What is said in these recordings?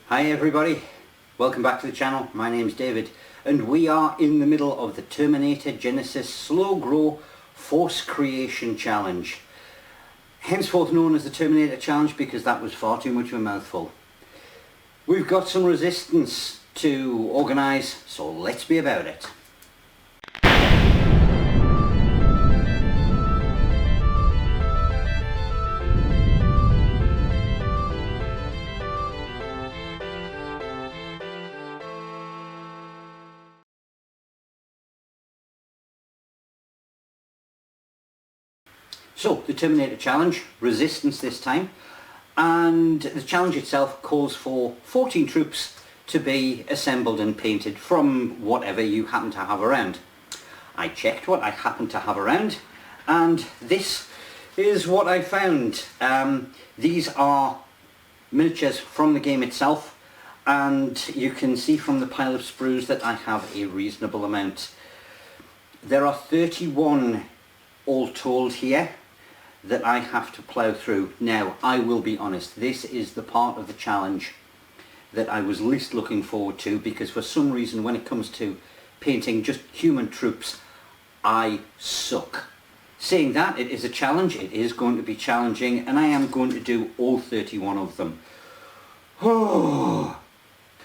Hi everybody, welcome back to the channel. My name's David and we are in the middle of the Terminator Genisys Slow Grow Force Creation Challenge. Henceforth known as the Terminator Challenge because that was far too much of a mouthful. We've got some resistance to organise, so let's be about it. So, the Terminator Challenge, resistance this time, and the challenge itself calls for 14 troops to be assembled and painted from whatever you happen to have around. I checked what I happen to have around, and this is what I found. These are miniatures from the game itself, and you can see from the pile of sprues that I have a reasonable amount. There are 31 all told here that I have to plough through. Now, I will be honest, this is the part of the challenge that I was least looking forward to, because for some reason when it comes to painting just human troops, I suck. Saying that, it is a challenge, it is going to be challenging, and I am going to do all 31 of them.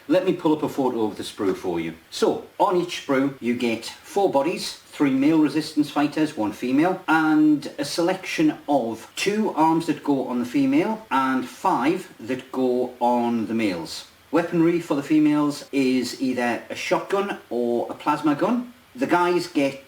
Let me pull up a photo of the sprue for you. So, on each sprue you get 4 bodies, 3 male resistance fighters, 1 female, and a selection of 2 arms that go on the female and 5 that go on the males. Weaponry for the females is either a shotgun or a plasma gun. The guys get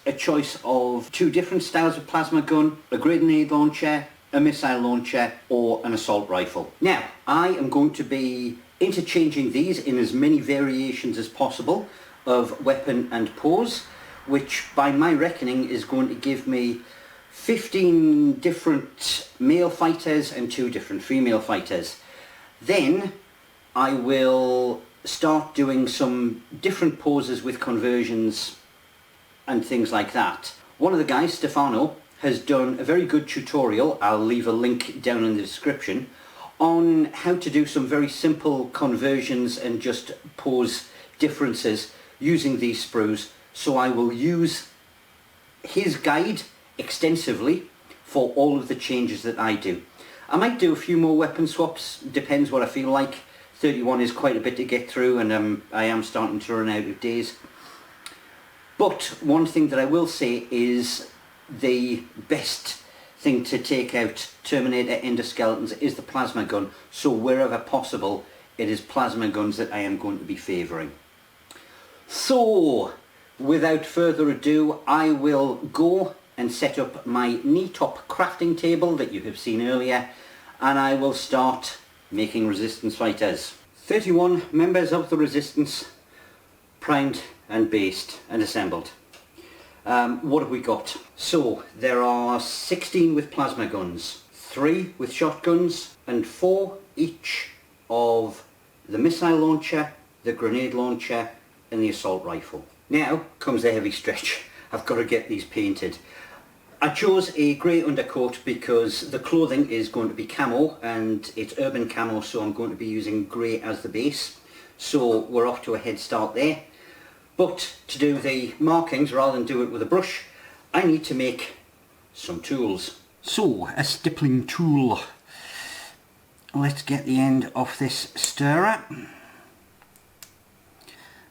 a choice of 2 different styles of plasma gun, a grenade launcher, a missile launcher, or an assault rifle. Now, I am going to be interchanging these in as many variations as possible of weapon and pose, which by my reckoning is going to give me 15 different male fighters and 2 different female fighters. Then I will start doing some different poses with conversions and things like that. One of the guys, Stefano, has done a very good tutorial, I'll leave a link down in the description, on how to do some very simple conversions and just pose differences using these sprues. So I will use his guide extensively for all of the changes that I do. I might do a few more weapon swaps, depends what I feel like. 31 is quite a bit to get through, and I am starting to run out of days. But one thing that I will say is the best thing to take out Terminator endoskeletons is the plasma gun, so wherever possible it is plasma guns that I am going to be favouring. So, without further ado, I will go and set up my knee-top crafting table that you have seen earlier, and I will start making resistance fighters. 31 members of the resistance, primed and based and assembled. What have we got? So, there are 16 with plasma guns, 3 with shotguns, and 4 each of the missile launcher, the grenade launcher, and the assault rifle. Now comes the heavy stretch. I've got to get these painted. I chose a grey undercoat because the clothing is going to be camo, and it's urban camo, so I'm going to be using grey as the base. So we're off to a head start there. But to do the markings, rather than do it with a brush, I need to make some tools. So, a stippling tool. Let's get the end off this stirrer.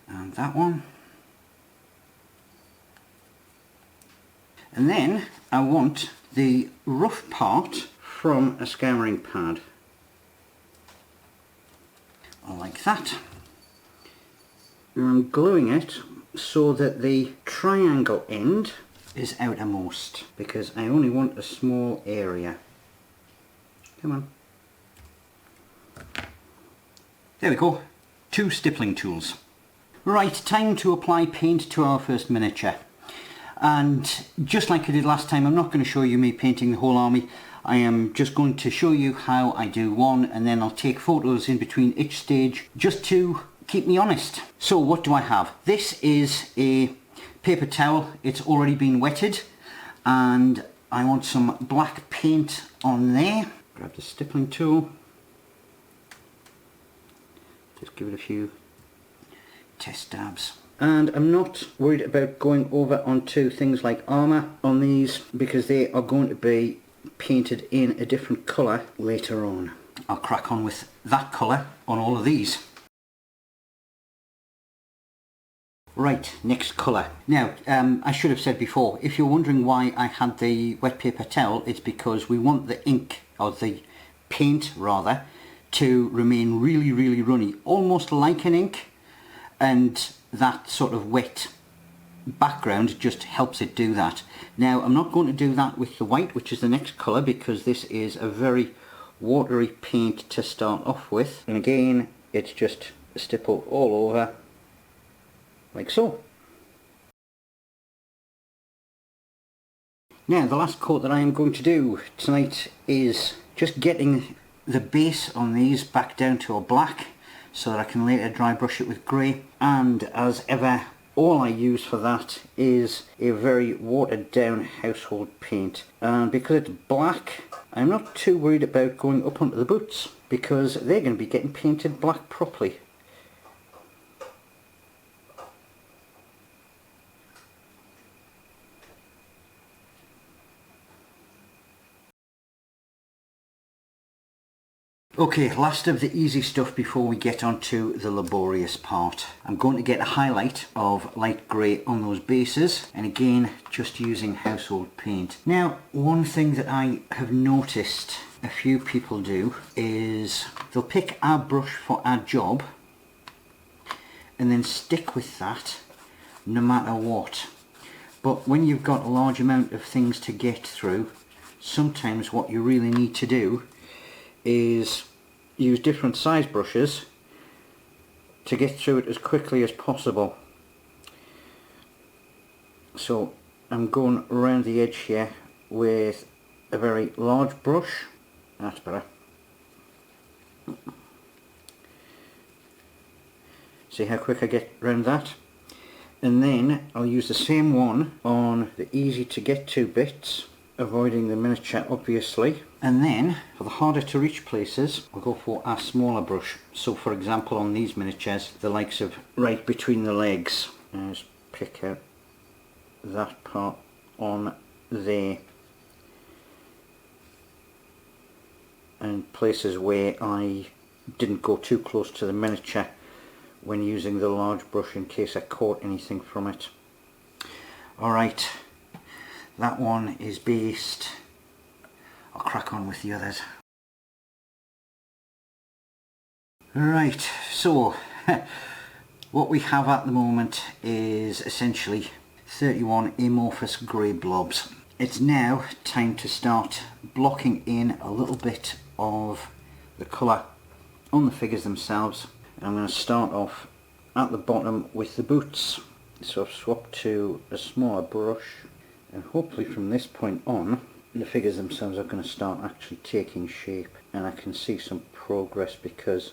And that one. And then I want the rough part from a scouring pad. Like that. I'm gluing it so that the triangle end is outermost, because I only want a small area. Come on. There we go. 2 stippling tools. Right, time to apply paint to our first miniature. And just like I did last time, I'm not going to show you me painting the whole army. I am just going to show you how I do one, and then I'll take photos in between each stage just to keep me honest. So what do I have? This is a paper towel. It's already been wetted, and I want some black paint on there. Grab the stippling tool Just give it a few test dabs. And I'm not worried about going over onto things like armour on these because they are going to be painted in a different colour later on. I'll crack on with that colour on all of these. Right, next colour. Now, I should have said before, if you're wondering why I had the wet paper towel, it's because we want the ink, or the paint rather, to remain really, really runny, almost like an ink, and that sort of wet background just helps it do that. Now, I'm not going to do that with the white, which is the next colour, because this is a very watery paint to start off with. And again, it's just a stipple all over, like so. Now, the last coat that I am going to do tonight is just getting the base on these back down to a black so that I can later dry brush it with grey. And as ever, all I use for that is a very watered down household paint. And because it's black, I'm not too worried about going up onto the boots because they're going to be getting painted black properly. Okay, last of the easy stuff before we get on to the laborious part. I'm going to get a highlight of light grey on those bases, and again just using household paint. Now, one thing that I have noticed a few people do is they'll pick our brush for our job and then stick with that no matter what. But when you've got a large amount of things to get through, sometimes what you really need to do is use different size brushes to get through it as quickly as possible. So I'm going around the edge here with a very large brush. That's better. See how quick I get around that? And then I'll use the same one on the easy to get to bits, avoiding the miniature obviously. And then for the harder to reach places, we'll go for a smaller brush. So for example on these miniatures, the likes of right between the legs, just pick out that part on there. And places where I didn't go too close to the miniature when using the large brush in case I caught anything from it. Alright, that one is based. I'll crack on with the others. Right, so what we have at the moment is essentially 31 amorphous grey blobs. It's now time to start blocking in a little bit of the colour on the figures themselves. I'm going to start off at the bottom with the boots. So I've swapped to a smaller brush, and hopefully from this point on the figures themselves are going to start actually taking shape, and I can see some progress because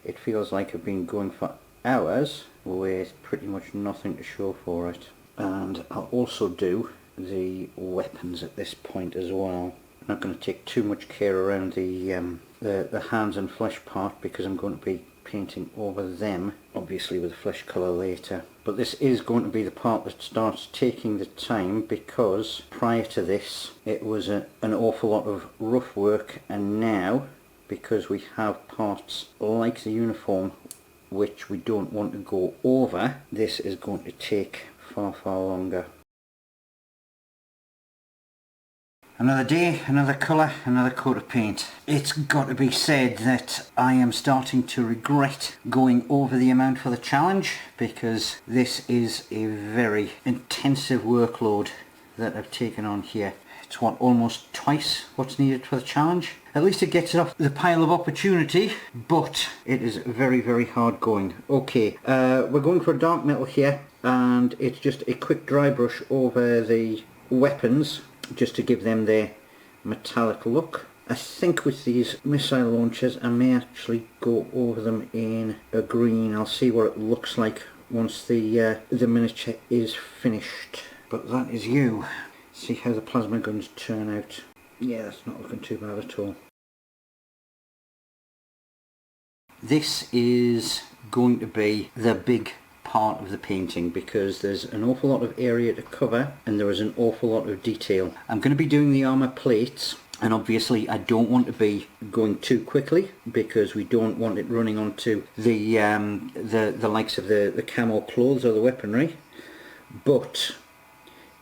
it feels like I've been going for hours with pretty much nothing to show for it. And I'll also do the weapons at this point as well. I'm not going to take too much care around the hands and flesh part because I'm going to be painting over them, obviously with the flesh colour later. But this is going to be the part that starts taking the time because prior to this it was an awful lot of rough work, and now because we have parts like the uniform which we don't want to go over, this is going to take far longer. Another day, another colour, another coat of paint. It's got to be said that I am starting to regret going over the amount for the challenge because this is a very intensive workload that I've taken on here. It's what, almost twice what's needed for the challenge? At least it gets it off the pile of opportunity, but it is very hard going. Okay, we're going for a dark metal here, and it's just a quick dry brush over the weapons just to give them their metallic look. I think with these missile launchers I may actually go over them in a green. I'll see what it looks like once the miniature is finished. But that is you. See how the plasma guns turn out. Yeah, that's not looking too bad at all. this is going to be the big part of the painting because there's an awful lot of area to cover and there is an awful lot of detail. I'm going to be doing the armour plates, and obviously I don't want to be going too quickly because we don't want it running onto the likes of the camo clothes or the weaponry. But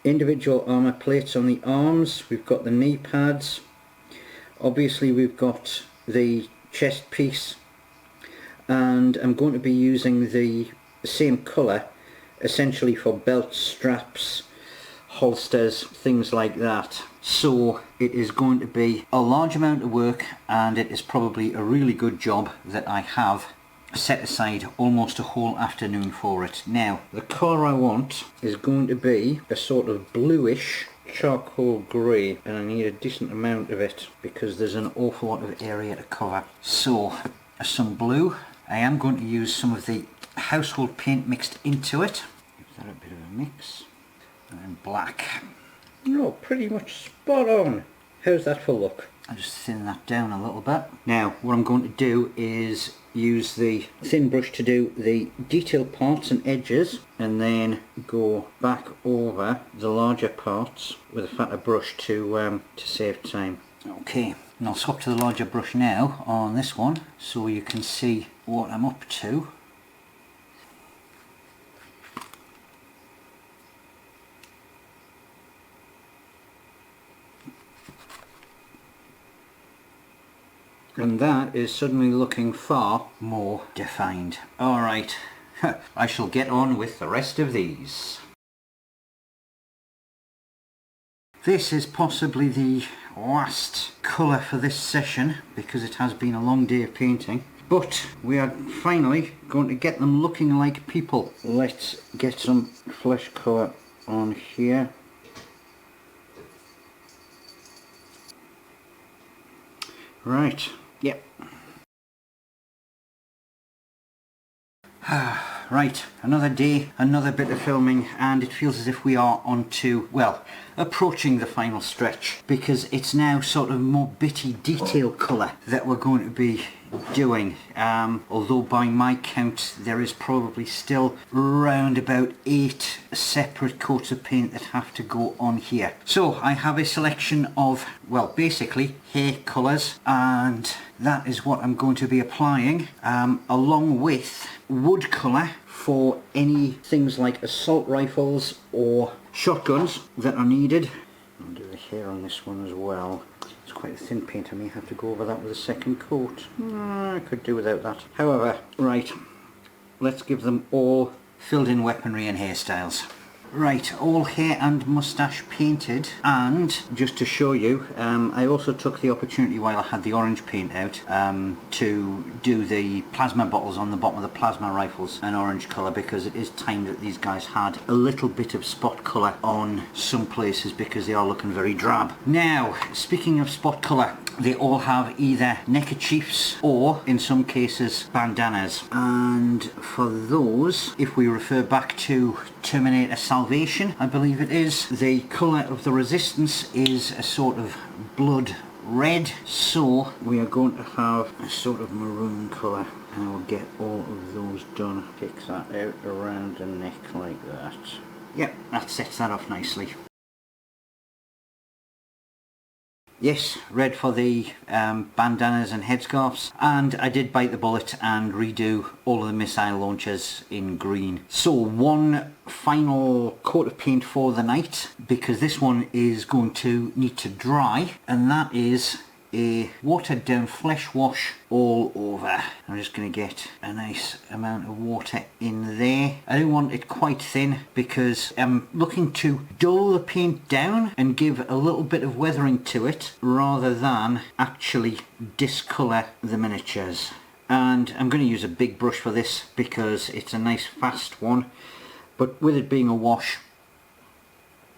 individual armour plates on the arms, we've got the knee pads, obviously we've got the chest piece, and I'm going to be using the same colour essentially for belts, straps, holsters, things like that. So it is going to be a large amount of work, and it is probably a really good job that I have set aside almost a whole afternoon for it. Now the colour I want is going to be a sort of bluish charcoal grey, and I need a decent amount of it because there's an awful lot of area to cover. So some blue. I am going to use some of the household paint mixed into it. Give that a bit of a mix. And then black. Oh, pretty much spot on. How's that for look? I'll just thin that down a little bit. Now what I'm going to do is use the thin brush to do the detailed parts and edges, and then go back over the larger parts with a fatter brush to save time. Okay, and I'll swap to the larger brush now on this one so you can see what I'm up to. And that is suddenly looking far more defined. Alright, I shall get on with the rest of these. This is possibly the last colour for this session because it has been a long day of painting. But we are finally going to get them looking like people. Let's get some flesh colour on here. Right. Yep. Right, another day, another bit of filming, and it feels as if we are on to, well, approaching the final stretch, because it's now sort of more bitty detail colour that we're going to be doing, although by my count there is probably still round about 8 separate coats of paint that have to go on here. So I have a selection of, well, basically hair colours, and that is what I'm going to be applying, along with wood colour for any things like assault rifles or shotguns that are needed. I'll do the hair on this one as well. It's quite a thin paint, I may have to go over that with a second coat. I could do without that. However, right, let's give them all filled in weaponry and hairstyles. Right, all hair and moustache painted, and just to show you, I also took the opportunity while I had the orange paint out to do the plasma bottles on the bottom of the plasma rifles an orange colour, because it is time that these guys had a little bit of spot colour on some places because they are looking very drab. Now, speaking of spot colour, they all have either neckerchiefs or, in some cases, bandanas. And for those, if we refer back to Terminator Salvation, I believe it is, the colour of the resistance is a sort of blood red, so we are going to have a sort of maroon colour, and we'll get all of those done. Pick that out around the neck like that. Yep, that sets that off nicely. Yes, red for the bandanas and headscarves, and I did bite the bullet and redo all of the missile launchers in green. So one final coat of paint for the night, because this one is going to need to dry, and that is a watered down flesh wash all over. I'm just going to get a nice amount of water in there. I don't want it quite thin because I'm looking to dull the paint down and give a little bit of weathering to it rather than actually discolour the miniatures. And I'm going to use a big brush for this because it's a nice fast one, but with it being a wash,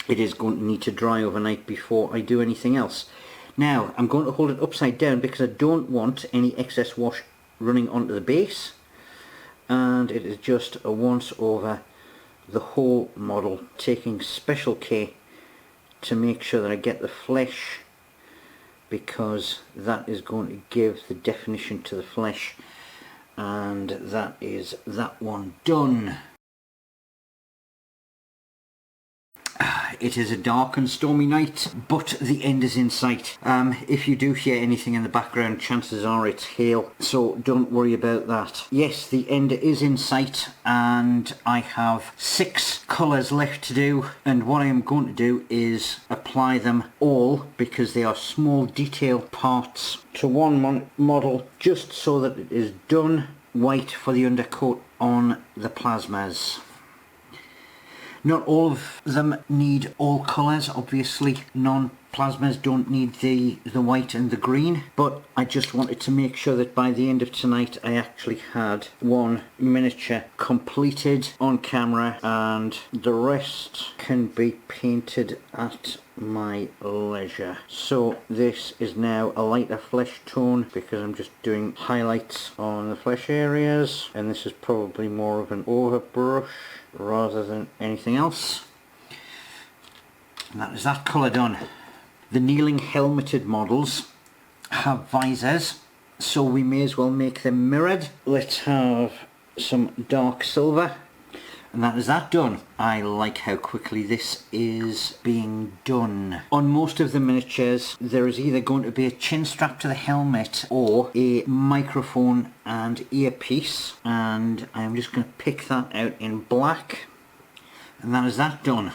it is going to need to dry overnight before I do anything else. Now, I'm going to hold it upside down because I don't want any excess wash running onto the base, and it is just a once over the whole model, taking special care to make sure that I get the flesh, because that is going to give the definition to the flesh And that is that one done. It is a dark and stormy night, but the end is in sight. If you do hear anything in the background, chances are it's hail, so don't worry about that. Yes, the end is in sight, and I have 6 colours left to do, and what I am going to do is apply them all, because they are small detail parts, to one model, just so that it is done. White for the undercoat on the plasmas. Not all of them need all colours, obviously non-plasmas don't need the white and the green, but I just wanted to make sure that by the end of tonight I actually had one miniature completed on camera, and the rest can be painted at my leisure. So this is now a lighter flesh tone because I'm just doing highlights on the flesh areas, and this is probably more of an overbrush rather than anything else. And that is that colour done. The kneeling helmeted models have visors, so we may as well make them mirrored. Let's have some dark silver, and that is that done. I like how quickly this is being done. On most of the miniatures there is either going to be a chin strap to the helmet or a microphone and earpiece, and I'm just going to pick that out in black, and that is that done.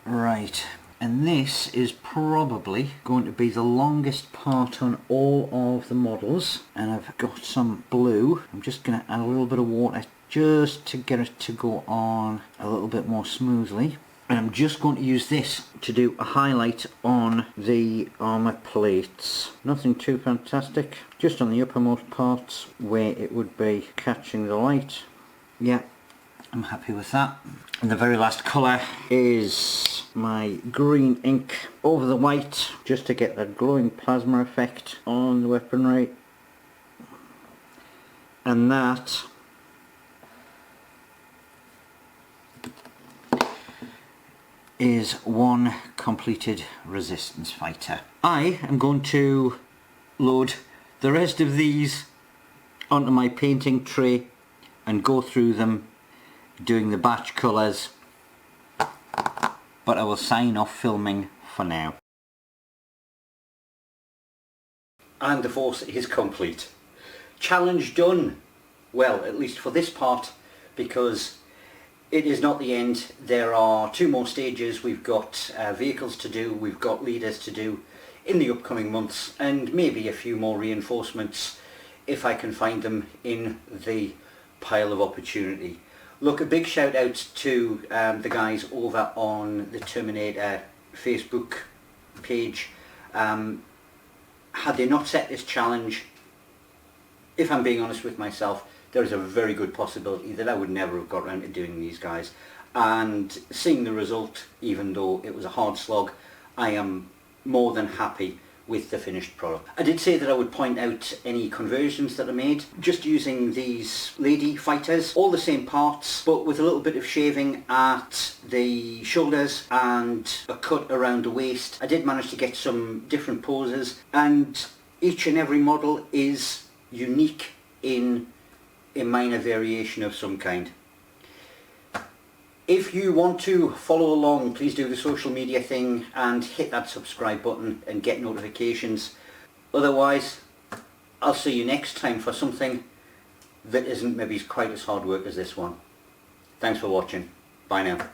Right, and this is probably going to be the longest part on all of the models, and I've got some blue. I'm just going to add a little bit of water just to get it to go on a little bit more smoothly, and I'm just going to use this to do a highlight on the armour plates. Nothing too fantastic, just on the uppermost parts where it would be catching the light. Yeah, I'm happy with that. And the very last colour is my green ink over the white, just to get that glowing plasma effect on the weaponry, and that is one completed resistance fighter. I am going to load the rest of these onto my painting tray and go through them doing the batch colours, but I will sign off filming for now. And the force is complete. Challenge done. Well, at least for this part, because it is not the end. There are 2 more stages. We've got vehicles to do, we've got leaders to do in the upcoming months, and maybe a few more reinforcements if I can find them in the pile of opportunity. Look, a big shout out to the guys over on the Terminator Facebook page. Had they not set this challenge, if I'm being honest with myself, there is a very good possibility that I would never have got around to doing these guys. And seeing the result, even though it was a hard slog, I am more than happy with the finished product. I did say that I would point out any conversions that I made, just using these lady fighters, all the same parts, but with a little bit of shaving at the shoulders and a cut around the waist. I did manage to get some different poses, and each and every model is unique in a minor variation of some kind. If you want to follow along, please do the social media thing and hit that subscribe button and get notifications. Otherwise, I'll see you next time for something that isn't maybe quite as hard work as this one. Thanks for watching. Bye now.